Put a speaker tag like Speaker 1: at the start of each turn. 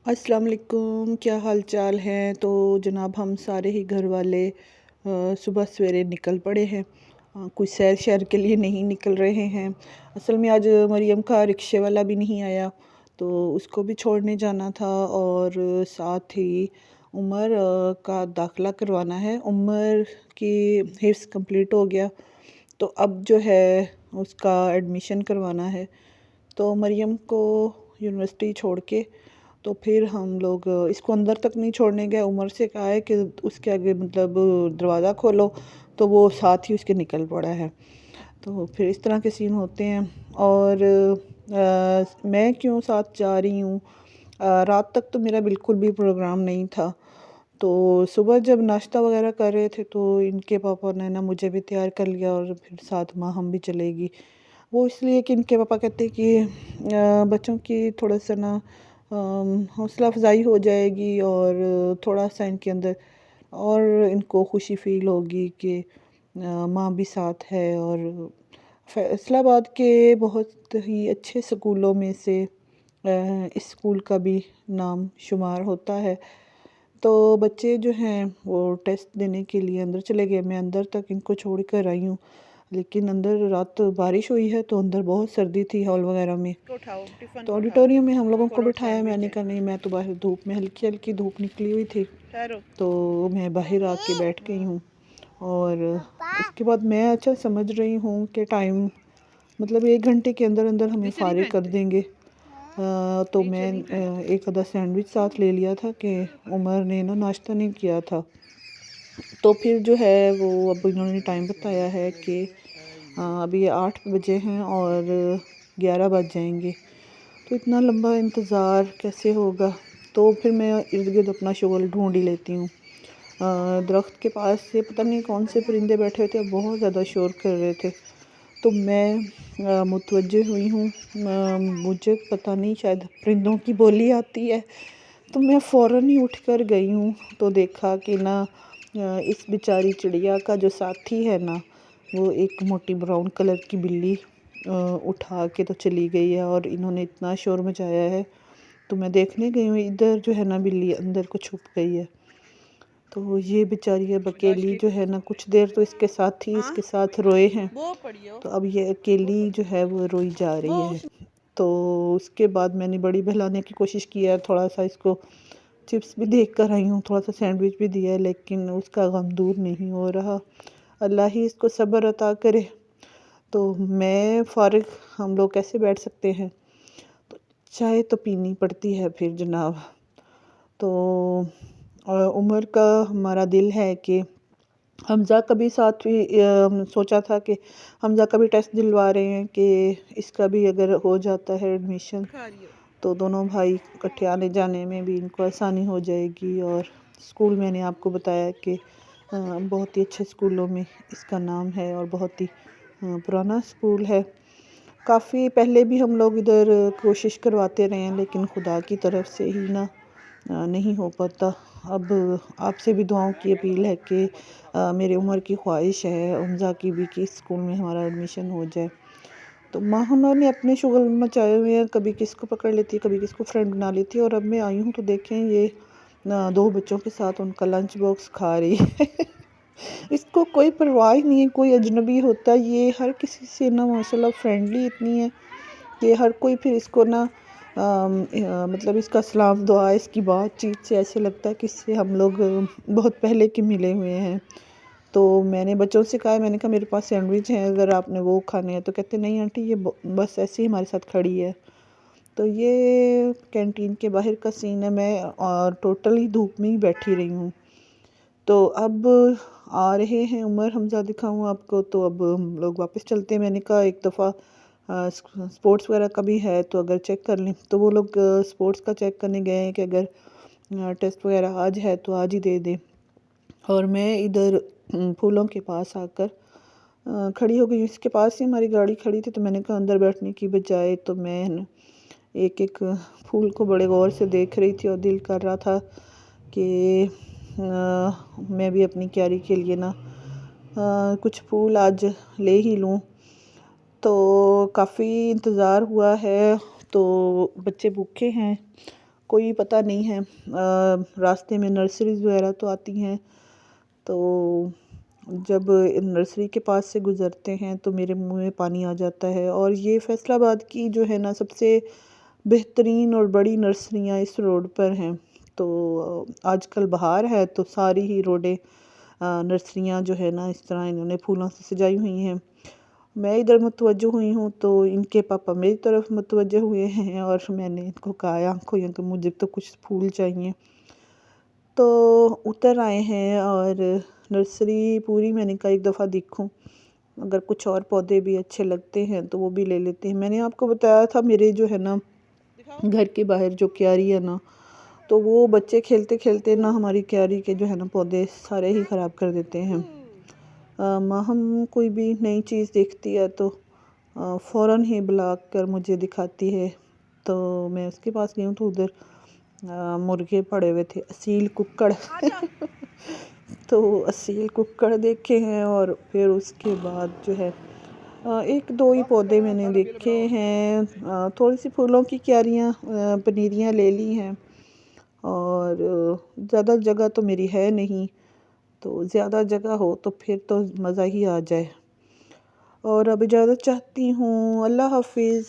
Speaker 1: अस्सलाम वालेकुम, क्या हाल चाल है। तो जनाब हम सारे ही घर वाले सुबह सवेरे निकल पड़े हैं। कुछ सैर शहर के लिए नहीं निकल रहे हैं। असल में आज मरियम का रिक्शे वाला भी नहीं आया, तो उसको भी छोड़ने जाना था। और साथ ही उमर का दाखिला करवाना है। उमर की हिफ्ज़ कंप्लीट हो गया, तो अब जो है उसका एडमिशन करवाना है। तो मरियम को यूनिवर्सिटी छोड़ के तो फिर हम लोग इसको अंदर तक नहीं छोड़ने गए। उमर से कहा है कि उसके आगे मतलब दरवाज़ा खोलो, तो वो साथ ही उसके निकल पड़ा है। तो फिर इस तरह के सीन होते हैं। और मैं क्यों साथ जा रही हूँ, रात तक तो मेरा बिल्कुल भी प्रोग्राम नहीं था। तो सुबह जब नाश्ता वगैरह कर रहे थे तो इनके पापा ने ना मुझे भी तैयार कर लिया और फिर साथ माँ हम भी चलेगी। वो इसलिए कि इनके पापा कहते हैं कि बच्चों की थोड़ा सा ना हौसला अफजाई हो जाएगी और थोड़ा सा इनके अंदर और इनको खुशी फील होगी कि माँ भी साथ है। और फैसलाबाद के बहुत ही अच्छे स्कूलों में से इस स्कूल का भी नाम शुमार होता है। तो बच्चे जो हैं वो टेस्ट देने के लिए अंदर चले गए। मैं अंदर तक इनको छोड़ कर आई हूँ, लेकिन अंदर रात बारिश हुई है तो अंदर बहुत सर्दी थी हॉल वगैरह में। तो ऑडिटोरियम में हम लोगों को बिठाया। मैंने कहा नहीं, मैं तो बाहर धूप में, हल्की हल्की धूप निकली हुई थी, तो मैं बाहर आके बैठ गई हूँ। और उसके बाद मैं अच्छा समझ रही हूँ कि टाइम मतलब 1 घंटे के अंदर अंदर हमें फारिग कर देंगे। तो मैं एक आधा सैंडविच साथ ले लिया था कि उमर ने ना नाश्ता नहीं किया था। तो फिर जो है वो अब इन्होंने टाइम बताया है कि अभी 8 बजे हैं और 11 बज जाएंगे। तो इतना लंबा इंतज़ार कैसे होगा। तो फिर मैं इर्द गिर्द अपना शुगल ढूंढ ही लेती हूँ। दरख्त के पास से पता नहीं कौन से परिंदे बैठे थे, बहुत ज़्यादा शोर कर रहे थे। तो मैं मुतवज्जे हुई हूँ। मुझे पता नहीं, शायद परिंदों की बोली आती है। तो मैं फ़ौरन ही उठ कर गई हूँ, तो देखा कि ना इस बेचारी चिड़िया का जो साथी है ना, वो एक मोटी ब्राउन कलर की बिल्ली उठा के तो चली गई है। और इन्होंने इतना शोर मचाया है। तो मैं देखने गई हूँ, इधर जो है ना बिल्ली अंदर को छुप गई है। तो ये बेचारी अब अकेली जो है ना, कुछ देर तो इसके साथ ही इसके साथ रोए हैं, तो अब ये अकेली जो है वो रोई जा रही है। तो उसके बाद मैंने बड़ी बहलाने की कोशिश की है, थोड़ा सा इसको चिप्स भी देख कर आई हूँ, थोड़ा सा सैंडविच भी दिया है, लेकिन उसका गम दूर नहीं हो रहा। अल्लाह ही इसको सब्र अता करे। तो मैं फारिग हम लोग कैसे बैठ सकते हैं, तो चाय तो पीनी पड़ती है फिर जनाब। तो उमर का हमारा दिल है कि हमज़ा का भी साथ भी सोचा था कि हमज़ा का भी टेस्ट दिलवा रहे हैं कि इसका भी अगर हो जाता है एडमिशन, तो दोनों भाई इकट्ठे आने जाने में भी इनको आसानी हो जाएगी। और स्कूल मैंने आपको बताया कि बहुत ही अच्छे स्कूलों में इसका नाम है और बहुत ही पुराना स्कूल है। काफ़ी पहले भी हम लोग इधर कोशिश करवाते रहे हैं, लेकिन खुदा की तरफ से ही ना नहीं हो पाता। अब आपसे भी दुआओं की अपील है कि मेरी उम्र की ख्वाहिश है हमज़ा की भी कि स्कूल में हमारा एडमिशन हो जाए। तो माँ उन्होंने अपने शुगल मचाए हुए हैं, कभी किसको पकड़ लेती है, कभी किसको फ्रेंड बना लेती है। और अब मैं आई हूँ तो देखें ये 2 बच्चों के साथ उनका लंच बॉक्स खा रही है। इसको कोई परवाह ही नहीं है, कोई अजनबी होता है, ये हर किसी से ना माशाल्लाह फ्रेंडली इतनी है कि हर कोई फिर इसको ना मतलब इसका सलाम दुआ, इसकी बातचीत से ऐसे लगता है कि इससे हम लोग बहुत पहले के मिले हुए हैं। तो मैंने बच्चों से कहा, मैंने कहा मेरे पास सैंडविच हैं, अगर आपने वो खाने हैं। तो कहते नहीं आंटी, ये बस ऐसे ही हमारे साथ खड़ी है। तो ये कैंटीन के बाहर का सीन है। मैं और टोटली धूप में ही बैठी रही हूँ। तो अब आ रहे हैं उमर, हमज़ा दिखाऊँ आपको। तो अब हम लोग वापस चलते हैं। मैंने कहा एक दफ़ा स्पोर्ट्स वगैरह का भी है तो अगर चेक कर लें। तो वो लोग स्पोर्ट्स का चेक करने गए हैं कि अगर टेस्ट वगैरह आज है तो आज ही दे दें। और मैं इधर फूलों के पास आकर खड़ी हो गई। इसके पास ही हमारी गाड़ी खड़ी थी, तो मैंने कहा अंदर बैठने की बजाय तो मैं न एक एक फूल को बड़े गौर से देख रही थी और दिल कर रहा था कि मैं भी अपनी क्यारी के लिए ना कुछ फूल आज ले ही लूँ। तो काफ़ी इंतज़ार हुआ है, तो बच्चे भूखे हैं, कोई पता नहीं है। रास्ते में नर्सरीज़ वगैरह तो आती हैं, तो जब नर्सरी के पास से गुज़रते हैं तो मेरे मुंह में पानी आ जाता है। और ये फैसलाबाद की जो है ना सबसे बेहतरीन और बड़ी नर्सरियाँ इस रोड पर हैं। तो आजकल बहार है तो सारी ही रोडें नर्सरियाँ जो है ना इस तरह इन्होंने फूलों से सजाई हुई हैं। मैं इधर मुतवज्जो हुई हूँ तो इनके पापा मेरी तरफ मुतवज्जो हुए हैं और मैंने इनको कहा आंखों कि मुझे तो कुछ फूल चाहिए। तो उतर आए हैं और नर्सरी पूरी मैंने कहा एक दफ़ा देखूं, अगर कुछ और पौधे भी अच्छे लगते हैं तो वो भी ले लेते हैं। मैंने आपको बताया था मेरे जो है ना घर के बाहर जो क्यारी है ना, तो वो बच्चे खेलते खेलते ना हमारी क्यारी के जो है ना पौधे सारे ही ख़राब कर देते हैं। माँ हम कोई भी नई चीज़ देखती है तो फ़ौरन ही बुला कर मुझे दिखाती है। तो मैं उसके पास गई हूँ तो उधर मुर्गे पड़े हुए थे, असील कुक्कड़ तो असील कुक्कड़ देखे हैं। और फिर उसके बाद जो है एक दो ही पौधे मैंने देखे हैं। थोड़ी सी फूलों की क्यारियाँ पनीरियाँ ले ली हैं। और ज़्यादा जगह तो मेरी है नहीं, तो ज़्यादा जगह हो तो फिर तो मज़ा ही आ जाए। और अब इजाज़त चाहती हूँ, अल्लाह हाफिज़।